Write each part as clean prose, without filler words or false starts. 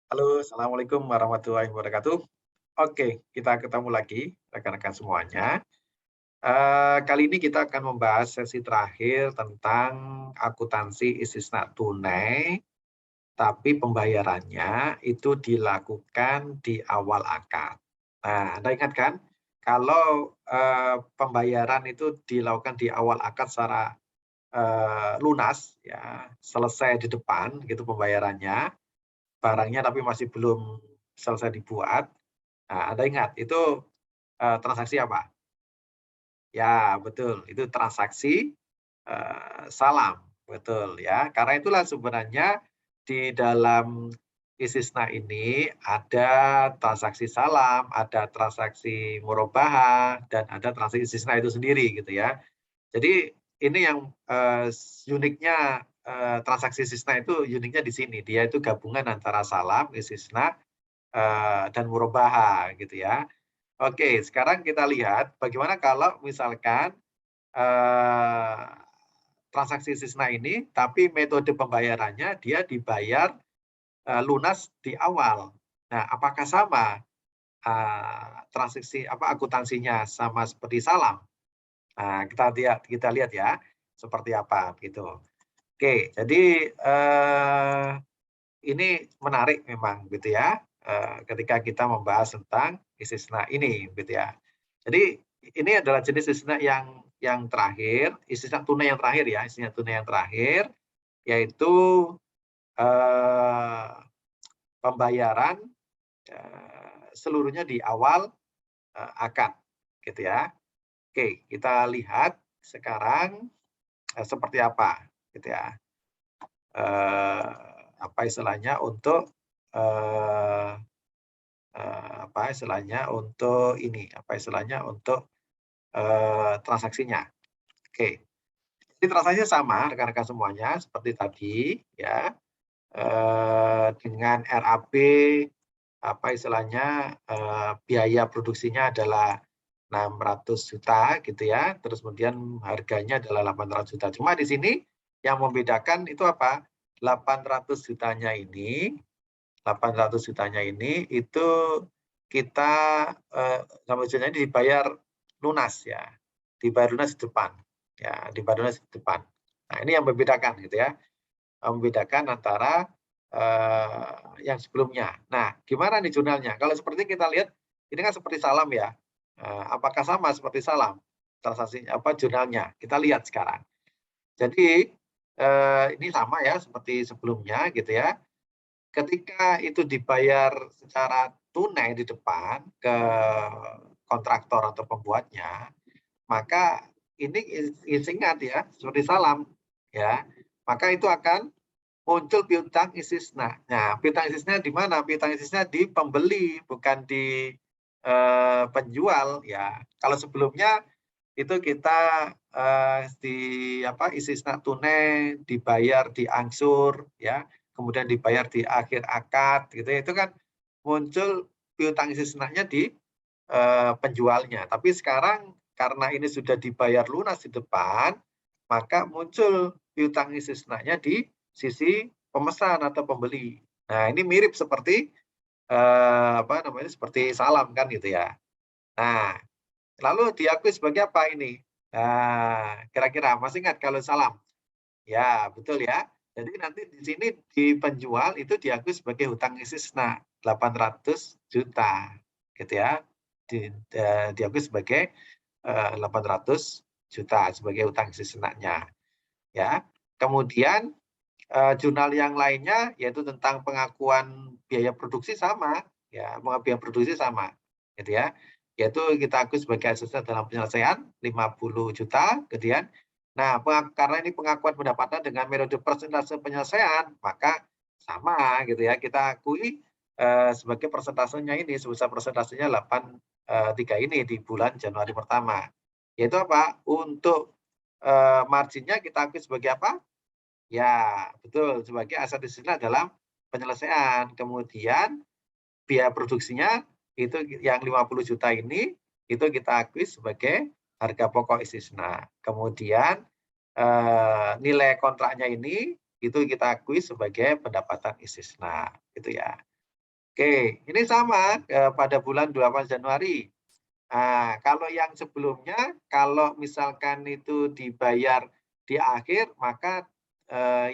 Halo, Assalamualaikum warahmatullahi wabarakatuh. Oke, kita ketemu lagi rekan-rekan semuanya. Kali ini kita akan membahas sesi terakhir tentang akuntansi istisna tunai, tapi pembayarannya itu dilakukan di awal akad. Nah, Anda ingat kan, kalau pembayaran itu dilakukan di awal akad secara lunas, ya, selesai di depan gitu pembayarannya, barangnya tapi masih belum selesai dibuat. Nah, Anda ingat itu, transaksi apa? Ya, betul, itu transaksi, salam, betul ya. Karena itulah sebenarnya di dalam istisna ini ada transaksi salam, ada transaksi murabahah, dan ada transaksi istisna itu sendiri gitu ya. Jadi ini yang, uniknya, transaksi istisna itu uniknya di sini, dia itu gabungan antara salam, istisna, dan murabahah gitu ya. Oke, sekarang kita lihat bagaimana kalau misalkan, eee, transaksi istisna ini, tapi metode pembayarannya dia dibayar, lunas di awal. Nah, apakah sama, transaksi apa, akuntansinya sama seperti salam? Nah, kita lihat ya, seperti apa gitu. Oke, jadi, ini menarik memang gitu ya, ketika kita membahas tentang istisna ini gitu ya. Jadi ini adalah jenis istisna yang terakhir, istisna tunai yang terakhir ya, istisna tunai yang terakhir, yaitu, eee, pembayaran, seluruhnya di awal, akad gitu ya. Oke, kita lihat sekarang, seperti apa gitu ya, eee, apa istilahnya untuk, eee apa istilahnya, untuk ini, apa istilahnya, untuk, transaksinya. Oke, jadi transaksinya sama rekan-rekan semuanya seperti tadi ya, dengan RAB, apa istilahnya, biaya produksinya adalah 600 juta gitu ya, terus kemudian harganya adalah 800 juta. Cuma di sini yang membedakan itu apa, 800 jutanya ini 800 jutanya ini itu kita, 800 jutanya ini dibayar lunas ya, dibayar lunas di depan, ya, dibayar lunas di depan. Nah, ini yang membedakan gitu ya, membedakan antara, yang sebelumnya. Nah, gimana nih jurnalnya? Kalau seperti kita lihat, ini kan seperti salam ya, apakah sama seperti salam transaksi apa, jurnalnya? Kita lihat sekarang. Jadi, ini sama ya seperti sebelumnya gitu ya. Ketika itu dibayar secara tunai di depan ke kontraktor atau pembuatnya, maka ini ingat ya, seperti salam, ya. Maka itu akan muncul piutang istisna. Nah, piutang istisna di mana? Piutang istisna di pembeli, bukan di, penjual, ya. Kalau sebelumnya itu kita, di apa, istisna tunai, dibayar di angsur, ya, kemudian dibayar di akhir akad, gitu ya, itu kan muncul piutang istisnanya di, penjualnya. Tapi sekarang karena ini sudah dibayar lunas di depan, maka muncul piutang istisnanya di sisi pemesan atau pembeli. Nah, ini mirip seperti, apa namanya, seperti salam kan gitu ya. Nah, lalu diakui sebagai apa ini? Nah, kira-kira masih ingat kalau salam? Ya, betul ya. Jadi nanti di sini di penjual itu diakui sebagai hutang istisna 800 juta, gitu ya. Diakui sebagai 800 juta sebagai hutang istisnanya, ya. Kemudian jurnal yang lainnya yaitu tentang pengakuan biaya produksi sama, ya, biaya produksi sama, gitu ya. Yaitu kita akui sebagai asesmen dalam penyelesaian 50 juta, kemudian nah, karena ini pengakuan pendapatan dengan metode persentase penyelesaian, maka sama gitu ya, kita akui, sebagai persentasenya ini, sebesar persentasenya 8,3 ini di bulan Januari pertama. Yaitu apa? Untuk, marginnya kita akui sebagai apa? Ya, betul, sebagai aset istisna dalam penyelesaian. Kemudian biaya produksinya itu yang 50 juta ini, itu kita akui sebagai harga pokok istisna. Kemudian, nilai kontraknya ini, itu kita akui sebagai pendapatan istisna, gitu ya. Oke, ini sama pada bulan 8 Januari. Nah, kalau yang sebelumnya, kalau misalkan itu dibayar di akhir, maka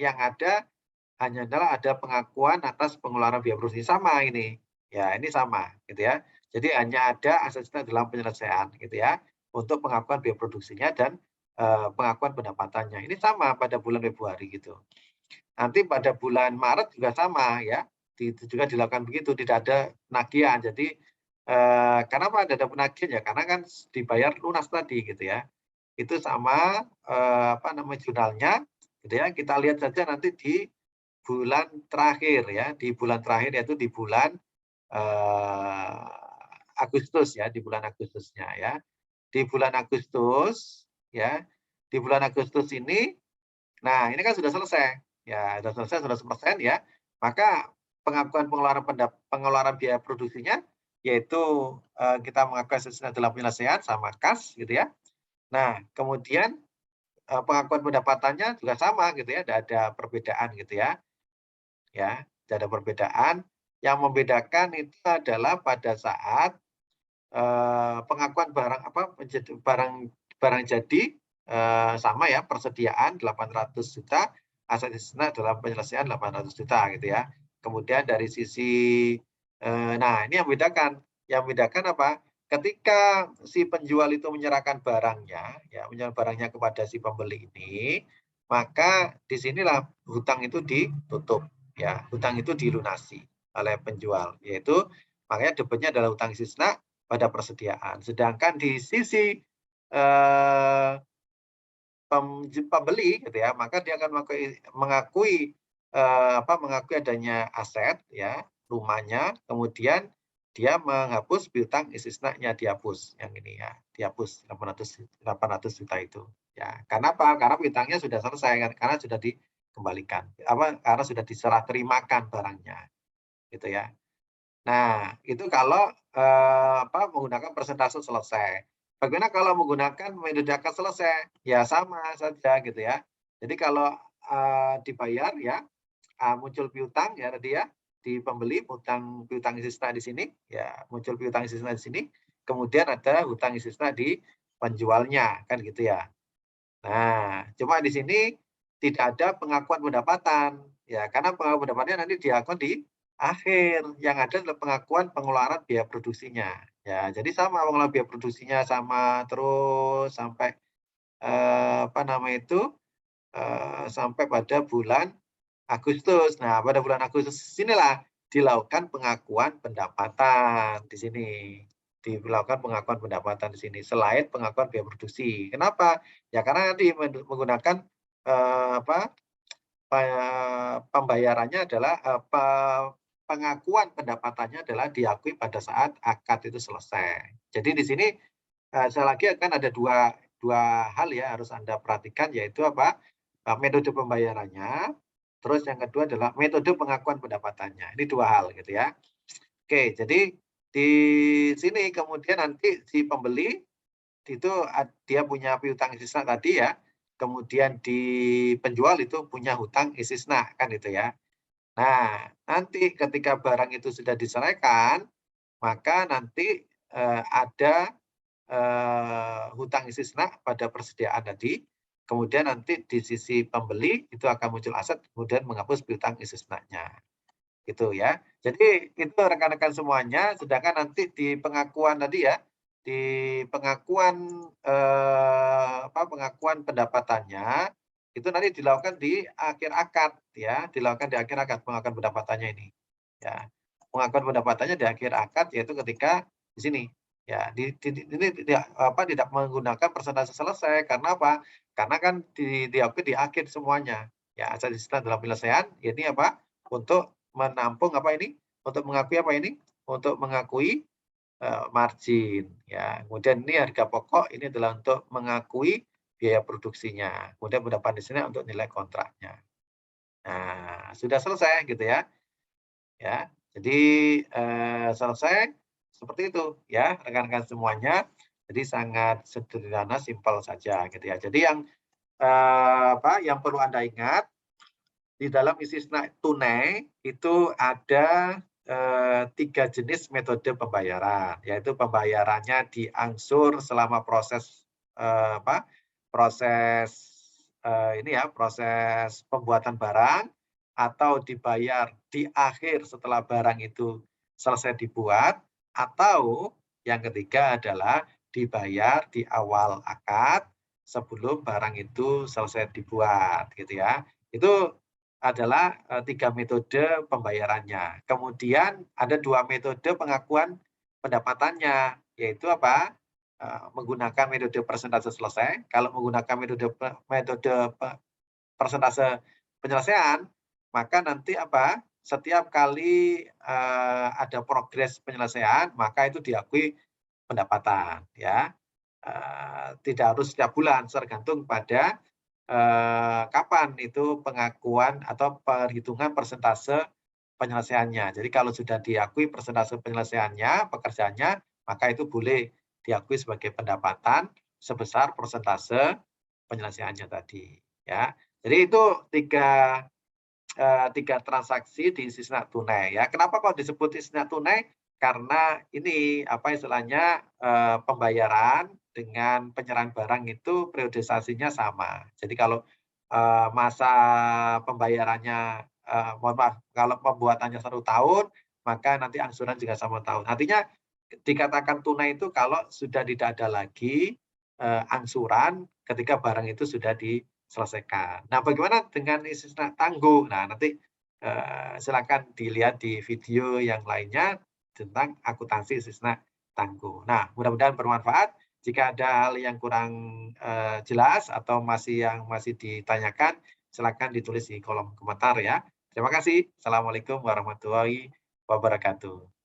yang ada hanya adalah ada pengakuan atas pengeluaran biaya produksi sama ini. Ya, ini sama gitu ya. Jadi hanya ada asesmen dalam penyelesaian gitu ya untuk pengakuan biaya produksinya dan pengakuan pendapatannya. Ini sama pada bulan Februari gitu. Nanti pada bulan Maret juga sama ya. Itu juga dilakukan begitu, tidak ada penagihan. Jadi kenapa ada penagihan ya? Karena kan dibayar lunas tadi gitu ya. Itu sama apa namanya jurnalnya gitu ya. Kita lihat saja nanti di bulan terakhir ya, di bulan terakhir yaitu di bulan eh, Agustus ya, di bulan Agustusnya ya. Di bulan Agustus ya, di bulan Agustus ini, nah ini kan sudah selesai ya, sudah selesai, sudah 100% ya. Maka pengakuan pengeluaran biaya produksinya yaitu kita mengakui sesuai dalam penyelesaian sama kas gitu ya. Nah, kemudian pengakuan pendapatannya juga sama gitu ya, tidak ada perbedaan gitu ya. Ya, tidak ada perbedaan. Yang membedakan itu adalah pada saat pengakuan barang apa barang barang jadi sama ya persediaan 800 juta, aset istisna dalam penyelesaian 800 juta gitu ya. Kemudian dari sisi nah ini yang membedakan. Yang membedakan apa? Ketika si penjual itu menyerahkan barangnya, ya menyerahkan barangnya kepada si pembeli ini, maka disinilah hutang itu ditutup, ya hutang itu dilunasi oleh penjual, yaitu makanya debitnya adalah hutang istisna pada persediaan. Sedangkan di sisi pembeli gitu ya, maka dia akan mengakui mengakui adanya aset ya, rumahnya, kemudian dia menghapus piutang istisna-nya dihapus yang ini ya, dihapus 800 juta itu. Ya, karena apa? Karena piutangnya sudah selesai kan, karena sudah dikembalikan. Karena sudah diserah terimakan barangnya gitu ya. Nah, itu kalau menggunakan persentase selesai. Bagaimana kalau menggunakan metode akad selesai? Ya sama saja gitu ya. Jadi kalau dibayar ya muncul piutang ya tadi ya di pembeli piutang istisna di sini ya muncul piutang istisna di sini. Kemudian ada hutang istisna di penjualnya kan gitu ya. Nah, cuma di sini tidak ada pengakuan pendapatan ya karena pengakuan pendapatannya nanti dilakukan di akhir. Yang ada adalah pengakuan pengeluaran biaya produksinya. Ya, jadi sama pengeluaran biaya produksinya sama terus sampai apa nama itu sampai pada bulan Agustus. Nah, pada bulan Agustus inilah dilakukan pengakuan pendapatan di sini. Dilakukan pengakuan pendapatan di sini selain pengakuan biaya produksi. Kenapa? Ya karena nanti menggunakan apa pembayarannya adalah pengakuan pendapatannya adalah diakui pada saat akad itu selesai. Jadi di sini sekali lagi akan ada dua hal ya harus Anda perhatikan yaitu apa? Metode pembayarannya, terus yang kedua adalah metode pengakuan pendapatannya. Ini dua hal gitu ya. Oke, jadi di sini kemudian nanti si pembeli itu dia punya piutang istisna tadi ya. Kemudian di penjual itu punya hutang istisna kan itu ya. Nah, nanti ketika barang itu sudah diserahkan, maka nanti ada hutang istisna pada persediaan tadi. Kemudian nanti di sisi pembeli itu akan muncul aset, kemudian menghapus piutang istisna-nya. Gitu ya. Jadi itu rekan-rekan semuanya, sedangkan nanti di pengakuan tadi ya, di pengakuan pengakuan pendapatannya itu nanti dilakukan di akhir akad ya, dilakukan di akhir akad pengakuan pendapatannya ini. Ya. Pengakuan pendapatannya di akhir akad yaitu ketika di sini ya ini tidak menggunakan persentase selesai karena apa? Karena kan diakui di akhir semuanya. Ya, aset istisna dalam penyelesaian ini apa? Untuk menampung apa ini? Untuk mengakui apa ini? Untuk mengakui margin ya. Kemudian ini harga pokok ini adalah untuk mengakui biaya produksinya. Kemudian pendapat di sini untuk nilai kontraknya. Nah, sudah selesai gitu ya. Ya. Jadi selesai seperti itu ya rekan-rekan semuanya. Jadi sangat sederhana, simpel saja gitu ya. Jadi yang yang perlu Anda ingat di dalam istisna tunai itu ada 3 jenis metode pembayaran, yaitu pembayarannya diangsur selama proses proses proses pembuatan barang, atau dibayar di akhir setelah barang itu selesai dibuat, atau yang ketiga adalah dibayar di awal akad sebelum barang itu selesai dibuat, gitu ya. Itu adalah 3 metode pembayarannya. Kemudian ada 2 metode pengakuan pendapatannya, yaitu apa? Menggunakan metode persentase selesai. Kalau menggunakan metode persentase penyelesaian, maka nanti apa? Setiap kali ada progres penyelesaian, maka itu diakui pendapatan, ya. Tidak harus setiap bulan, tergantung pada kapan itu pengakuan atau perhitungan persentase penyelesaiannya. Jadi kalau sudah diakui persentase penyelesaiannya, pekerjaannya, maka itu boleh diakui sebagai pendapatan sebesar persentase penyelesaiannya tadi. Ya, jadi itu tiga transaksi di istisna tunai. Ya, kenapa kok disebut istisna tunai? Karena ini apa istilahnya pembayaran dengan penyerahan barang itu periodisasinya sama. Jadi kalau masa pembayarannya, mohon maaf, kalau pembuatannya 1 tahun, maka nanti angsuran juga sama tahun. Artinya dikatakan tunai itu kalau sudah tidak ada lagi angsuran ketika barang itu sudah diselesaikan. Nah, bagaimana dengan istisna tangguh? Nah, nanti silakan dilihat di video yang lainnya tentang akuntansi istisna tangguh. Nah, mudah-mudahan bermanfaat. Jika ada hal yang kurang jelas atau masih ditanyakan, silakan ditulis di kolom komentar ya. Terima kasih. Assalamualaikum warahmatullahi wabarakatuh.